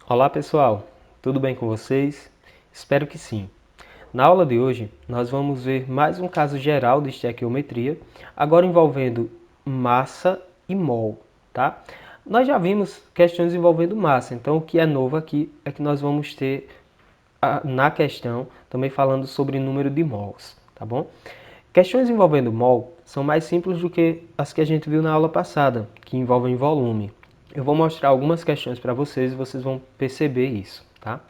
Olá pessoal, tudo bem com vocês? Espero que sim. Na aula de hoje, nós vamos ver mais um caso geral de estequiometria, agora envolvendo massa e mol, tá? Nós já vimos questões envolvendo massa, então o que é novo aqui é que nós vamos ter na questão também falando sobre número de mols, tá bom? Questões envolvendo mol são mais simples do que as que a gente viu na aula passada, que envolvem volume. Eu vou mostrar algumas questões para vocês e vocês vão perceber isso, tá?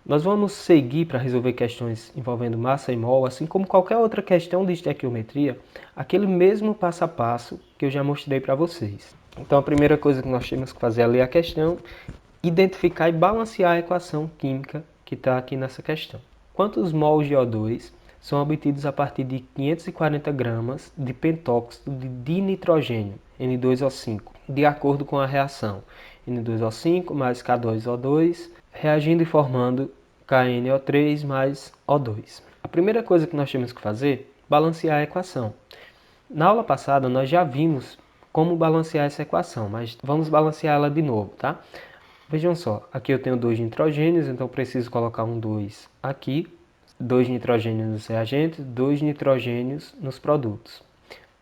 Nós vamos seguir para resolver questões envolvendo massa e mol, assim como qualquer outra questão de estequiometria, aquele mesmo passo a passo que eu já mostrei para vocês. Então a primeira coisa que nós temos que fazer é ler a questão, identificar e balancear a equação química que está aqui nessa questão. Quantos mols de O2 são obtidos a partir de 540 gramas de pentóxido de dinitrogênio, N2O5, de acordo com a reação N2O5 mais K2O2, reagindo e formando KNO3 mais O2. A primeira coisa que nós temos que fazer é balancear a equação. Na aula passada nós já vimos como balancear essa equação, mas vamos balancear ela de novo, tá? Vejam só, aqui eu tenho 2 nitrogênios, então preciso colocar um 2 aqui, 2 nitrogênios nos reagentes, 2 nitrogênios nos produtos.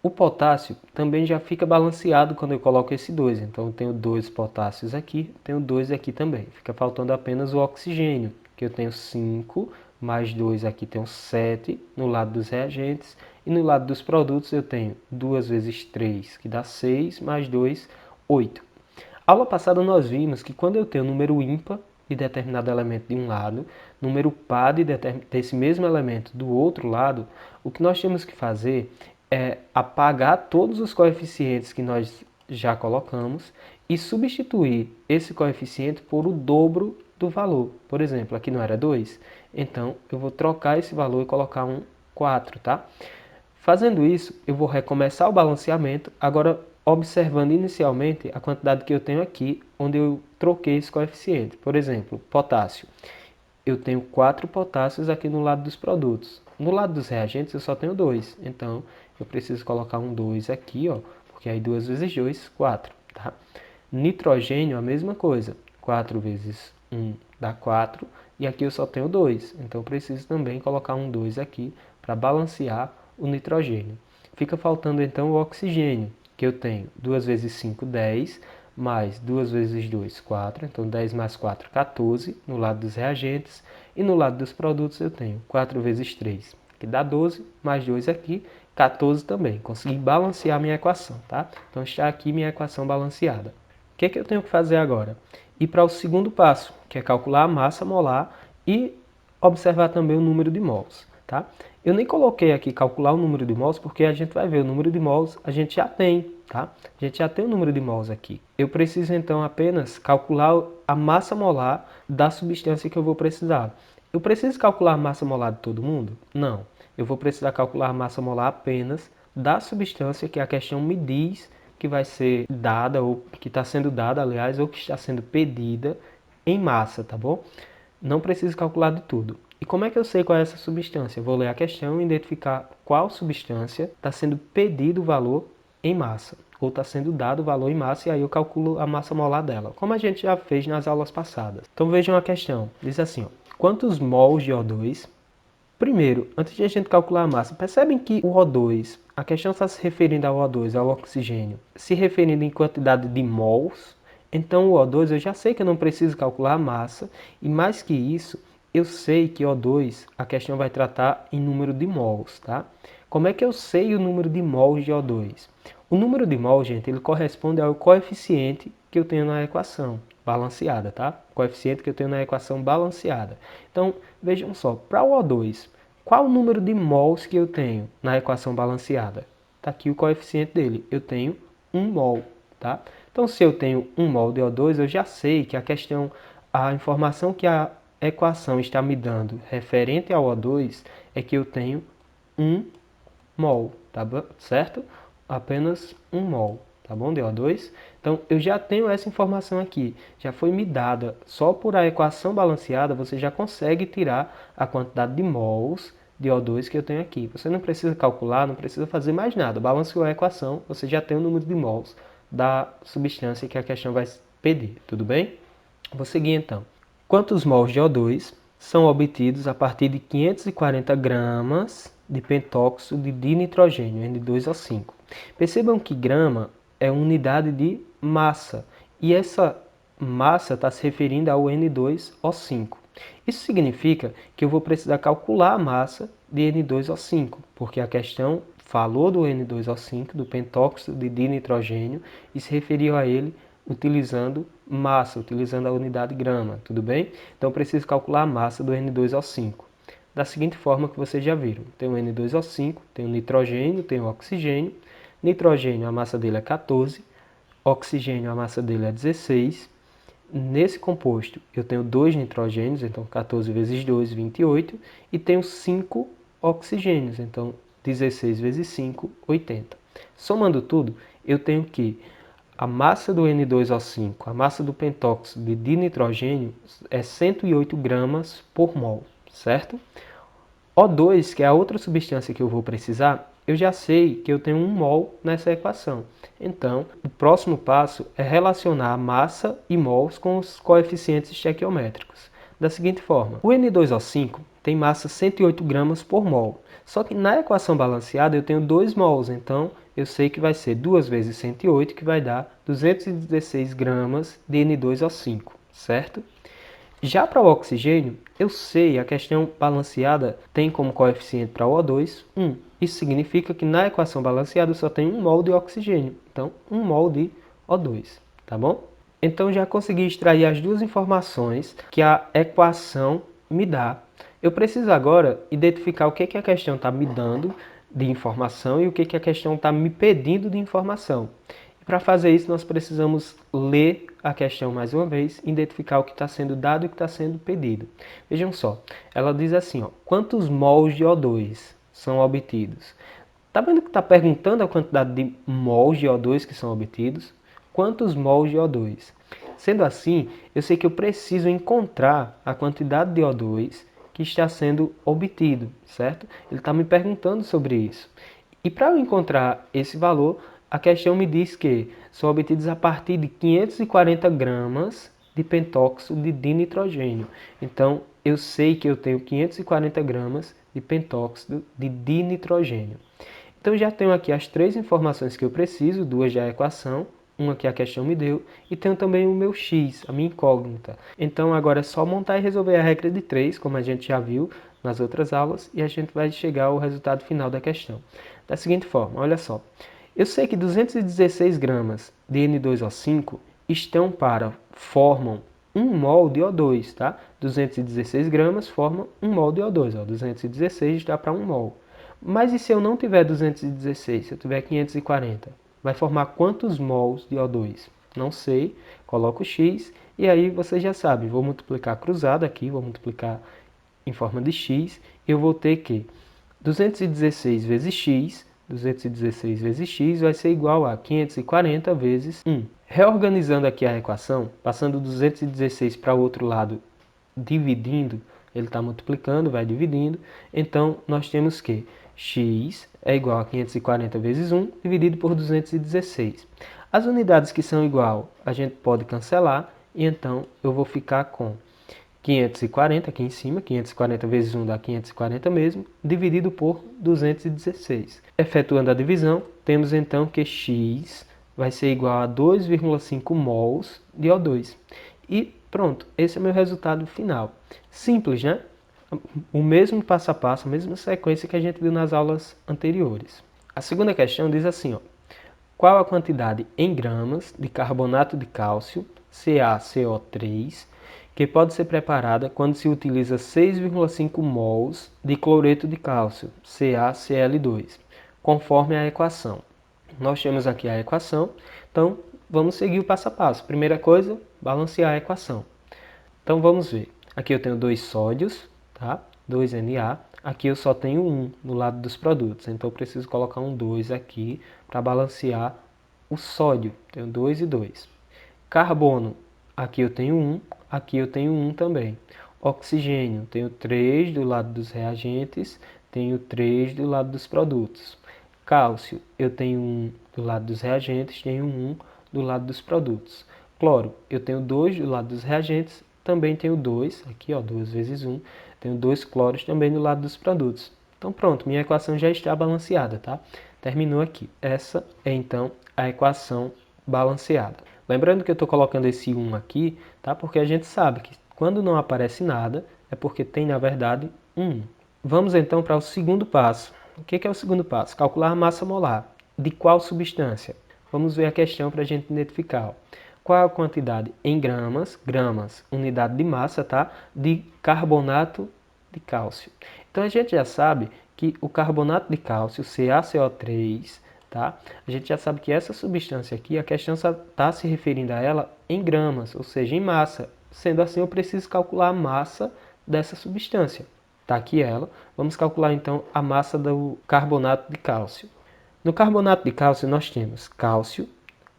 O potássio também já fica balanceado quando eu coloco esse 2, então eu tenho 2 potássios aqui, tenho 2 aqui também. Fica faltando apenas o oxigênio, que eu tenho 5, mais 2 aqui tenho 7 no lado dos reagentes, e no lado dos produtos eu tenho 2 vezes 3, que dá 6, mais 2, 8. Aula passada nós vimos que quando eu tenho número ímpar de determinado elemento de um lado, número par desse mesmo elemento do outro lado, o que nós temos que fazer é apagar todos os coeficientes que nós já colocamos e substituir esse coeficiente por o dobro do valor. Por exemplo, aqui não era 2, então eu vou trocar esse valor e colocar um 4, tá? Fazendo isso, eu vou recomeçar o balanceamento, agora observando inicialmente a quantidade que eu tenho aqui, onde eu troquei esse coeficiente. Por exemplo, potássio. Eu tenho 4 potássios aqui no lado dos produtos. No lado dos reagentes eu só tenho 2, então eu preciso colocar um 2 aqui, ó, porque aí 2 vezes 2, 4. Tá? Nitrogênio, a mesma coisa. 4 vezes 1 dá 4, e aqui eu só tenho 2, então eu preciso também colocar um 2 aqui para balancear o nitrogênio. Fica faltando então o oxigênio, que eu tenho 2 vezes 5, 10, mais 2 vezes 2, 4, então 10 mais 4, 14, no lado dos reagentes, e no lado dos produtos eu tenho 4 vezes 3, que dá 12, mais 2 aqui, 14 também. Consegui balancear minha equação, tá? Então está aqui minha equação balanceada. O que eu tenho que fazer agora? Ir para o segundo passo, que é calcular a massa molar e observar também o número de mols, tá? Eu nem coloquei aqui calcular o número de mols porque a gente vai ver o número de mols, a gente já tem, tá? A gente já tem o número de mols aqui. Eu preciso então apenas calcular a massa molar da substância que eu vou precisar. Eu preciso calcular a massa molar de todo mundo? Não. Eu vou precisar calcular a massa molar apenas da substância que a questão me diz que vai ser dada, ou que está sendo dada, aliás, ou que está sendo pedida em massa, tá bom? Não preciso calcular de tudo. E como é que eu sei qual é essa substância? Eu vou ler a questão e identificar qual substância está sendo pedido o valor em massa, ou está sendo dado o valor em massa, e aí eu calculo a massa molar dela, como a gente já fez nas aulas passadas. Então vejam a questão, diz assim, ó, quantos mols de O2. Primeiro, antes de a gente calcular a massa, percebem que o O2, a questão está se referindo ao O2, ao oxigênio, se referindo em quantidade de mols. Então o O2 eu já sei que eu não preciso calcular a massa, e mais que isso, eu sei que O2 a questão vai tratar em número de mols, tá? Como é que eu sei o número de mols de O2? O número de mols, gente, ele corresponde ao coeficiente que eu tenho na equação balanceada, tá? O coeficiente que eu tenho na equação balanceada. Então, vejam só, para o O2, qual o número de mols que eu tenho na equação balanceada? Está aqui o coeficiente dele, eu tenho 1 mol, tá? Então, se eu tenho 1 mol de O2, eu já sei que a informação que a equação está me dando referente ao O2 é que eu tenho 1 mol, tá certo? Apenas 1 mol, tá bom, de O2? Então, eu já tenho essa informação aqui, já foi me dada. Só por a equação balanceada, você já consegue tirar a quantidade de mols de O2 que eu tenho aqui. Você não precisa calcular, não precisa fazer mais nada. Balanceou a equação, você já tem o número de mols da substância que a questão vai pedir, tudo bem? Vou seguir então. Quantos mols de O2 são obtidos a partir de 540 gramas de pentóxido de dinitrogênio, N2O5? Percebam que grama é unidade de massa e essa massa está se referindo ao N2O5. Isso significa que eu vou precisar calcular a massa de N2O5, porque a questão falou do N2O5, do pentóxido de dinitrogênio, e se referiu a ele utilizando massa, utilizando a unidade grama, tudo bem? Então eu preciso calcular a massa do N2O5. Da seguinte forma que vocês já viram. Tem o N2O5, tem o nitrogênio, tem o oxigênio. Nitrogênio, a massa dele é 14, oxigênio, a massa dele é 16. Nesse composto eu tenho 2 nitrogênios, então 14 vezes 2, 28, e tenho 5 oxigênios, então 16 vezes 5, 80. Somando tudo, eu tenho que a massa do N2O5, a massa do pentóxido de dinitrogênio é 108 gramas por mol, certo? O2, que é a outra substância que eu vou precisar, eu já sei que eu tenho 1 mol nessa equação. Então, o próximo passo é relacionar a massa e mols com os coeficientes estequiométricos. Da seguinte forma, o N2O5 tem massa 108 gramas por mol. Só que na equação balanceada eu tenho 2 mols, então eu sei que vai ser 2 vezes 108, que vai dar 216 gramas de N2O5, certo? Já para o oxigênio, eu sei, a questão balanceada tem como coeficiente para o O2 1. Isso significa que na equação balanceada eu só tenho 1 mol de oxigênio. Então, 1 mol de O2, tá bom? Então, já consegui extrair as duas informações que a equação me dá. Eu preciso agora identificar o que a questão está me dando de informação e o que a questão está me pedindo de informação. Para fazer isso, nós precisamos ler a questão mais uma vez, identificar o que está sendo dado e o que está sendo pedido. Vejam só, ela diz assim, ó, quantos mols de O2 são obtidos? Está vendo que está perguntando a quantidade de mols de O2 que são obtidos? Quantos mols de O2? Sendo assim, eu sei que eu preciso encontrar a quantidade de O2 que está sendo obtido, certo? Ele está me perguntando sobre isso. E para eu encontrar esse valor, a questão me diz que são obtidos a partir de 540 gramas de pentóxido de dinitrogênio. Então, eu sei que eu tenho 540 gramas de pentóxido de dinitrogênio. Então, já tenho aqui as 3 informações que eu preciso, 2 da equação, uma que a questão me deu, e tenho também o meu x, a minha incógnita. Então, agora é só montar e resolver a regra de 3, como a gente já viu nas outras aulas, e a gente vai chegar ao resultado final da questão. Da seguinte forma, olha só. Eu sei que 216 gramas de N2O5 formam 1 mol de O2, tá? 216 gramas formam 1 mol de O2, ó. 216 dá para 1 mol. Mas e se eu não tiver 216, se eu tiver 540? Vai formar quantos mols de O2? Não sei, coloco x e aí você já sabe, vou multiplicar cruzado aqui, vou multiplicar em forma de x, eu vou ter que 216 vezes x, 216 vezes x vai ser igual a 540 vezes 1. Reorganizando aqui a equação, passando 216 para o outro lado, dividindo, ele está multiplicando, vai dividindo, então nós temos que x é igual a 540 vezes 1 dividido por 216. As unidades que são igual a gente pode cancelar, e então eu vou ficar com 540 aqui em cima, 540 vezes 1 dá 540 mesmo, dividido por 216. Efetuando a divisão, temos então que x vai ser igual a 2,5 mols de O2. E pronto, esse é meu resultado final. Simples, né? O mesmo passo a passo, a mesma sequência que a gente viu nas aulas anteriores. A segunda questão diz assim, ó, qual a quantidade em gramas de carbonato de cálcio, CaCO3, que pode ser preparada quando se utiliza 6,5 mols de cloreto de cálcio, CaCl2, conforme a equação. Nós temos aqui a equação, então vamos seguir o passo a passo. Primeira coisa, balancear a equação. Então vamos ver. Aqui eu tenho 2 sódios, tá? 2Na. Aqui eu só tenho 1 no lado dos produtos, então eu preciso colocar um 2 aqui para balancear o sódio. Tenho 2 e 2. Carbono, aqui eu tenho 1, aqui eu tenho 1 também. Oxigênio, tenho 3 do lado dos reagentes, tenho 3 do lado dos produtos. Cálcio, eu tenho 1 do lado dos reagentes, tenho 1 do lado dos produtos. cloro. Eu tenho 2 do lado dos reagentes, também tenho 2, aqui ó, 2 vezes 1, tenho 2 cloros também do lado dos produtos. Então pronto, minha equação já está balanceada, tá? Terminou aqui. Essa é então a equação balanceada. Lembrando que eu estou colocando esse 1 aqui, tá? Porque a gente sabe que quando não aparece nada, é porque tem na verdade um 1. Vamos então para o segundo passo. O que é o segundo passo? Calcular a massa molar. De qual substância? Vamos ver a questão para a gente identificar. Ó. Qual é a quantidade em gramas, unidade de massa, tá? De carbonato de cálcio. Então a gente já sabe que o carbonato de cálcio, CaCO3, tá? A gente já sabe que essa substância aqui, a questão está se referindo a ela em gramas, ou seja, em massa. Sendo assim, eu preciso calcular a massa dessa substância. Está aqui ela. Vamos calcular então a massa do carbonato de cálcio. No carbonato de cálcio nós temos cálcio,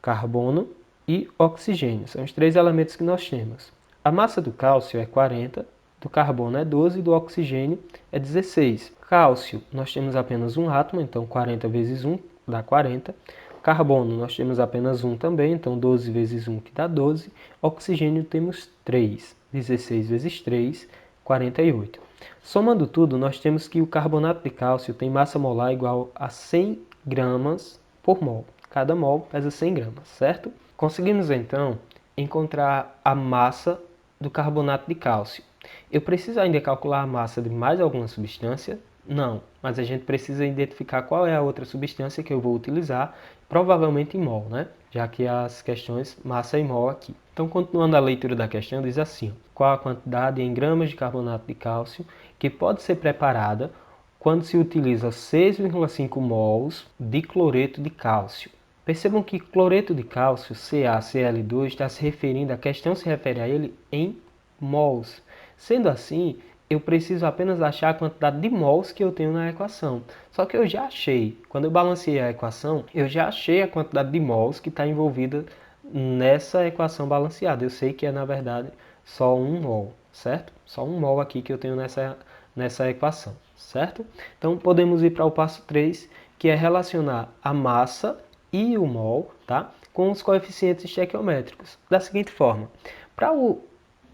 carbono e oxigênio. São os 3 elementos que nós temos. A massa do cálcio é 40, do carbono é 12 e do oxigênio é 16. Cálcio, nós temos apenas um átomo, então 40 vezes 1 dá 40. Carbono, nós temos apenas um também, então 12 vezes 1 que dá 12. Oxigênio temos 3. 16 vezes 3, 48. Somando tudo, nós temos que o carbonato de cálcio tem massa molar igual a 100 gramas por mol. Cada mol pesa 100 gramas, certo? Conseguimos então encontrar a massa do carbonato de cálcio. Eu preciso ainda calcular a massa de mais alguma substância? Não, mas a gente precisa identificar qual é a outra substância que eu vou utilizar, provavelmente em mol, né? Já que as questões massa e mol aqui. Então, continuando a leitura da questão, diz assim: qual a quantidade em gramas de carbonato de cálcio que pode ser preparada quando se utiliza 6,5 mols de cloreto de cálcio? Percebam que cloreto de cálcio, CaCl2, está se referindo, a questão se refere a ele em mols. Sendo assim, eu preciso apenas achar a quantidade de mols que eu tenho na equação. Só que eu já achei, quando eu balanceei a equação, eu já achei a quantidade de mols que está envolvida nessa equação balanceada. Eu sei que é, na verdade, só 1 mol, certo? Só 1 mol aqui que eu tenho nessa equação, certo? Então, podemos ir para o passo 3, que é relacionar a massa e o mol, tá? Com os coeficientes estequiométricos. Da seguinte forma, para o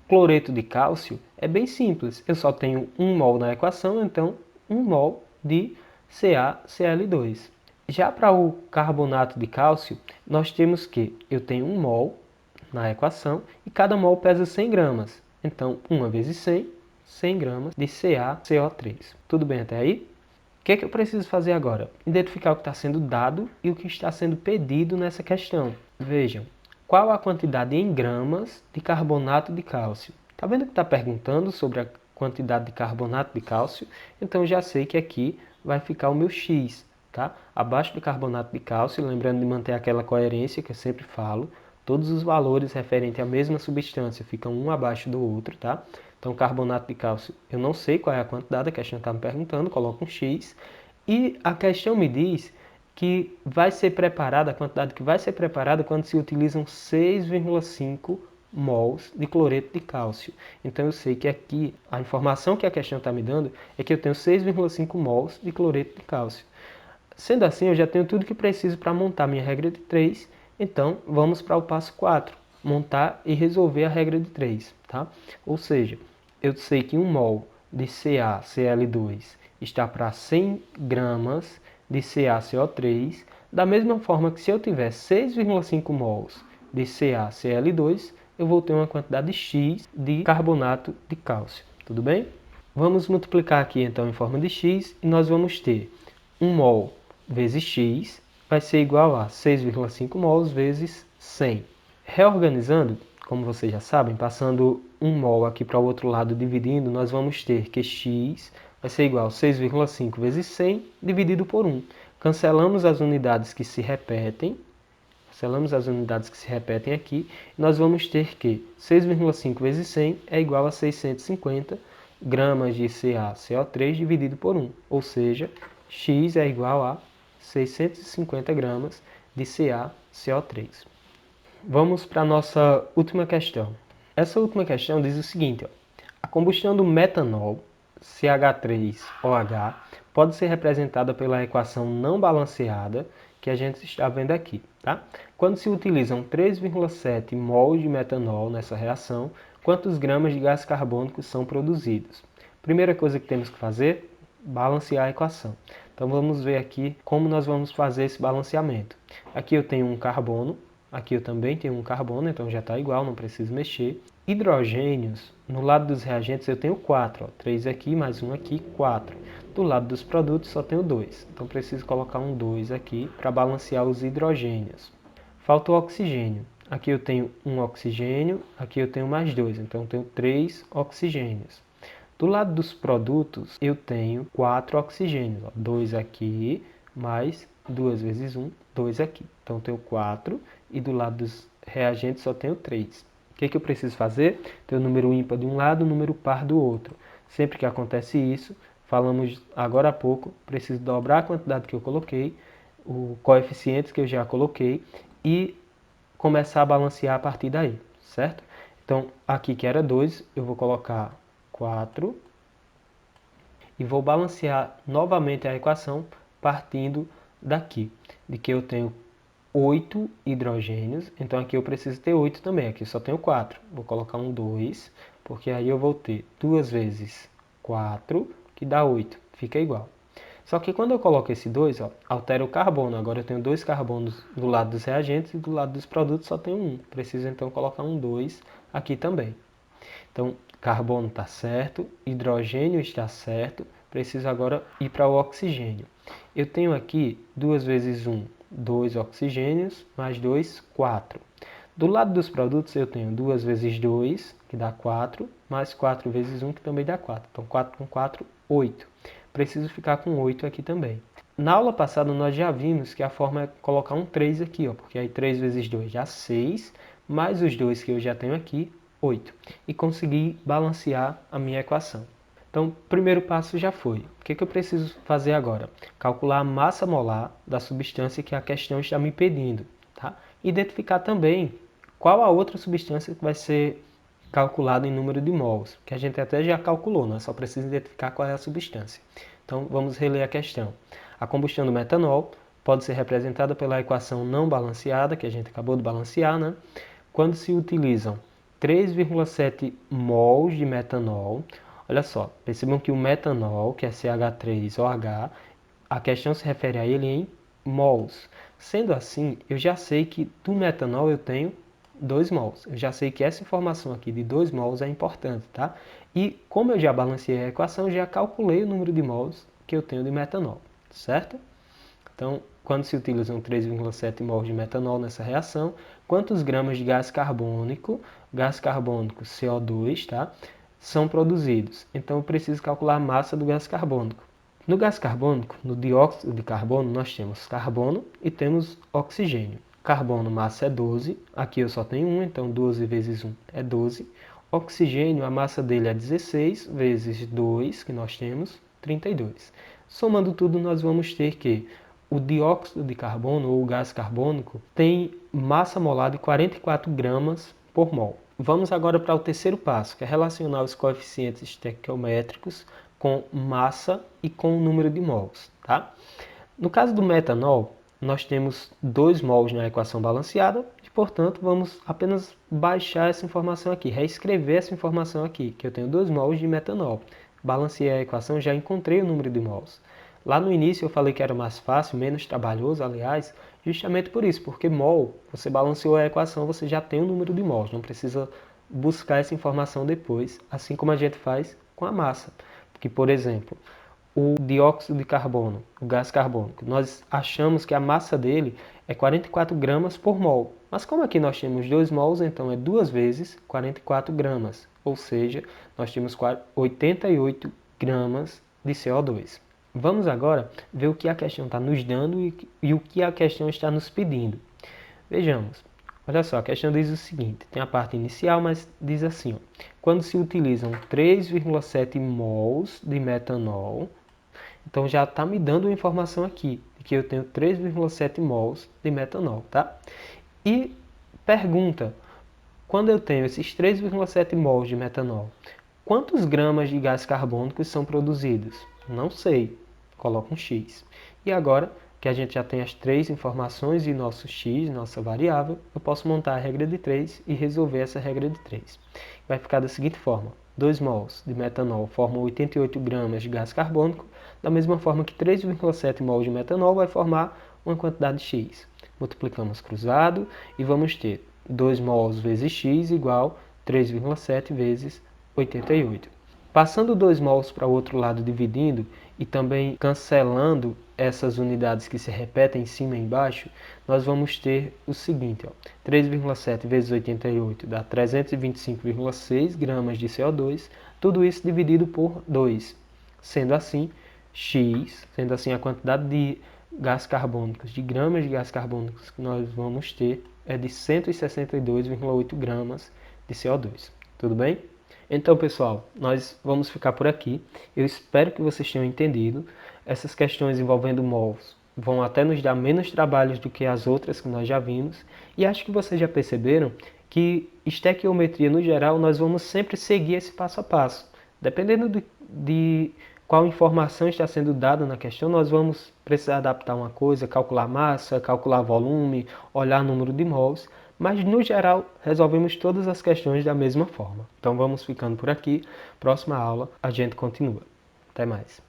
cloreto de cálcio é bem simples, eu só tenho 1 mol na equação, então 1 mol de CaCl2. Já para o carbonato de cálcio, nós temos que eu tenho 1 mol na equação e cada mol pesa 100 gramas. Então, 1 vezes 100, 100 gramas de CaCO3. Tudo bem até aí? O que é que eu preciso fazer agora? Identificar o que está sendo dado e o que está sendo pedido nessa questão. Vejam, qual a quantidade em gramas de carbonato de cálcio? Está vendo que está perguntando sobre a quantidade de carbonato de cálcio? Então já sei que aqui vai ficar o meu X, tá? Abaixo do carbonato de cálcio, lembrando de manter aquela coerência que eu sempre falo, todos os valores referentes à mesma substância ficam um abaixo do outro, tá? Então, carbonato de cálcio, eu não sei qual é a quantidade, a questão está me perguntando, coloco um X. E a questão me diz que vai ser preparada, a quantidade que vai ser preparada quando se utilizam 6,5 mols de cloreto de cálcio. Então, eu sei que aqui, a informação que a questão está me dando é que eu tenho 6,5 mols de cloreto de cálcio. Sendo assim, eu já tenho tudo que preciso para montar minha regra de 3. Então, vamos para o passo 4, montar e resolver a regra de 3, tá? Ou seja, eu sei que 1 mol de CaCl2 está para 100 gramas de CaCO3, da mesma forma que se eu tiver 6,5 mols de CaCl2, eu vou ter uma quantidade X de carbonato de cálcio, tudo bem? Vamos multiplicar aqui então em forma de X e nós vamos ter 1 mol vezes X vai ser igual a 6,5 mols vezes 100. Reorganizando, como vocês já sabem, passando 1 mol aqui para o outro lado dividindo, nós vamos ter que X vai ser igual a 6,5 vezes 100 dividido por 1. Cancelamos as unidades que se repetem. Aqui. Nós vamos ter que 6,5 vezes 100 é igual a 650 gramas de CaCO3 dividido por 1. Ou seja, X é igual a 650 gramas de CaCO3. Vamos para a nossa última questão. Essa última questão diz o seguinte: ó, a combustão do metanol, CH3OH, pode ser representada pela equação não balanceada que a gente está vendo aqui, tá? Quando se utilizam 3,7 mol de metanol nessa reação, quantos gramas de gás carbônico são produzidos? Primeira coisa que temos que fazer, balancear a equação. Então vamos ver aqui como nós vamos fazer esse balanceamento. Aqui eu tenho um carbono, aqui eu também tenho um carbono, então já está igual, não preciso mexer. Hidrogênios, no lado dos reagentes eu tenho 4, 3 aqui, mais um aqui, 4. Do lado dos produtos só tenho 2, então preciso colocar um 2 aqui para balancear os hidrogênios. Falta o oxigênio. Aqui eu tenho um oxigênio, aqui eu tenho mais 2, então eu tenho 3 oxigênios. Do lado dos produtos, eu tenho 4 oxigênios. 2 aqui, mais 2 vezes 1, 2 aqui. Então, eu tenho 4 e do lado dos reagentes só tenho 3. O que eu preciso fazer? Ter o número ímpar de um lado e o número par do outro. Sempre que acontece isso, falamos agora há pouco, preciso dobrar a quantidade que eu coloquei, o coeficiente que eu já coloquei e começar a balancear a partir daí, certo? Então, aqui que era 2, eu vou colocar 4 e vou balancear novamente a equação partindo daqui, de que eu tenho 8 hidrogênios, então aqui eu preciso ter 8 também, aqui eu só tenho 4. Vou colocar um 2, porque aí eu vou ter 2 vezes 4, que dá 8, fica igual. Só que quando eu coloco esse 2, ó, altera o carbono. Agora eu tenho 2 carbonos do lado dos reagentes e do lado dos produtos só tenho 1. Preciso então colocar um 2 aqui também. Então, carbono está certo, hidrogênio está certo, preciso agora ir para o oxigênio. Eu tenho aqui 2 vezes 1, 2 oxigênios, mais 2, 4. Do lado dos produtos eu tenho 2 vezes 2, que dá 4, mais 4 vezes 1, que também dá 4. Então 4 com 4, 8. Preciso ficar com 8 aqui também. Na aula passada nós já vimos que a forma é colocar um 3 aqui, ó, porque aí 3 vezes 2 dá 6, mais os 2 que eu já tenho aqui, 8. E consegui balancear a minha equação. Então, o primeiro passo já foi. O que eu preciso fazer agora? Calcular a massa molar da substância que a questão está me pedindo. Tá? Identificar também qual a outra substância que vai ser calculada em número de mols, que a gente até já calculou, nós só precisa identificar qual é a substância. Então, vamos reler a questão. A combustão do metanol pode ser representada pela equação não balanceada, que a gente acabou de balancear, né? Quando se utilizam 3,7 mols de metanol. Olha só, percebam que o metanol, que é CH3OH, a questão se refere a ele em mols. Sendo assim, eu já sei que do metanol eu tenho 2 mols. Eu já sei que essa informação aqui de 2 mols é importante, tá? E como eu já balanceei a equação, eu já calculei o número de mols que eu tenho de metanol, certo? Então, quando se utilizam 3,7 mols de metanol nessa reação, quantos gramas de gás carbônico CO2, tá, são produzidos? Então, eu preciso calcular a massa do gás carbônico. No gás carbônico, no dióxido de carbono, nós temos carbono e temos oxigênio. Carbono, massa é 12, aqui eu só tenho 1, então 12 vezes 1 é 12. Oxigênio, a massa dele é 16 vezes 2, que nós temos, 32. Somando tudo, nós vamos ter que o dióxido de carbono, ou o gás carbônico, tem massa molar de 44 gramas por mol. Vamos agora para o terceiro passo, que é relacionar os coeficientes estequiométricos com massa e com o número de mols. Tá? No caso do metanol, nós temos 2 mols na equação balanceada, e, portanto, vamos apenas baixar essa informação aqui, reescrever essa informação aqui, que eu tenho 2 mols de metanol. Balanceei a equação, já encontrei o número de mols. Lá no início eu falei que era mais fácil, menos trabalhoso, aliás, justamente por isso, porque mol, você balanceou a equação, você já tem o número de mols, não precisa buscar essa informação depois, assim como a gente faz com a massa. Porque, por exemplo, o dióxido de carbono, o gás carbônico, nós achamos que a massa dele é 44 gramas por mol. Mas como aqui nós temos 2 mols, então é 2 vezes 44 gramas. Ou seja, nós temos 88 gramas de CO2. Vamos agora ver o que a questão está nos dando e o que a questão está nos pedindo. Vejamos. Olha só, a questão diz o seguinte, tem a parte inicial, mas diz assim, ó, quando se utilizam 3,7 mols de metanol, então já está me dando uma informação aqui, de que eu tenho 3,7 mols de metanol, tá? E pergunta, quando eu tenho esses 3,7 mols de metanol, quantos gramas de gás carbônico são produzidos? Não sei, coloca um X. E agora que a gente já tem as três informações e nosso x, nossa variável, eu posso montar a regra de 3 e resolver essa regra de 3. Vai ficar da seguinte forma: 2 mols de metanol formam 88 gramas de gás carbônico, da mesma forma que 3,7 mols de metanol vai formar uma quantidade x. Multiplicamos cruzado e vamos ter 2 mols vezes x igual 3,7 vezes 88. Passando 2 mols para o outro lado dividindo e também cancelando essas unidades que se repetem em cima e embaixo, nós vamos ter o seguinte, 3,7 vezes 88 dá 325,6 gramas de CO2, tudo isso dividido por 2. Sendo assim, x, sendo assim a quantidade de gás carbônicos, de gramas de gás carbônicos que nós vamos ter é de 162,8 gramas de CO2. Tudo bem? Então, pessoal, nós vamos ficar por aqui. Eu espero que vocês tenham entendido. Essas questões envolvendo mols vão até nos dar menos trabalhos do que as outras que nós já vimos. E acho que vocês já perceberam que estequiometria, no geral, nós vamos sempre seguir esse passo a passo. Dependendo de qual informação está sendo dada na questão, nós vamos precisar adaptar uma coisa, calcular massa, calcular volume, olhar número de mols, mas no geral resolvemos todas as questões da mesma forma. Então vamos ficando por aqui. Próxima aula a gente continua. Até mais.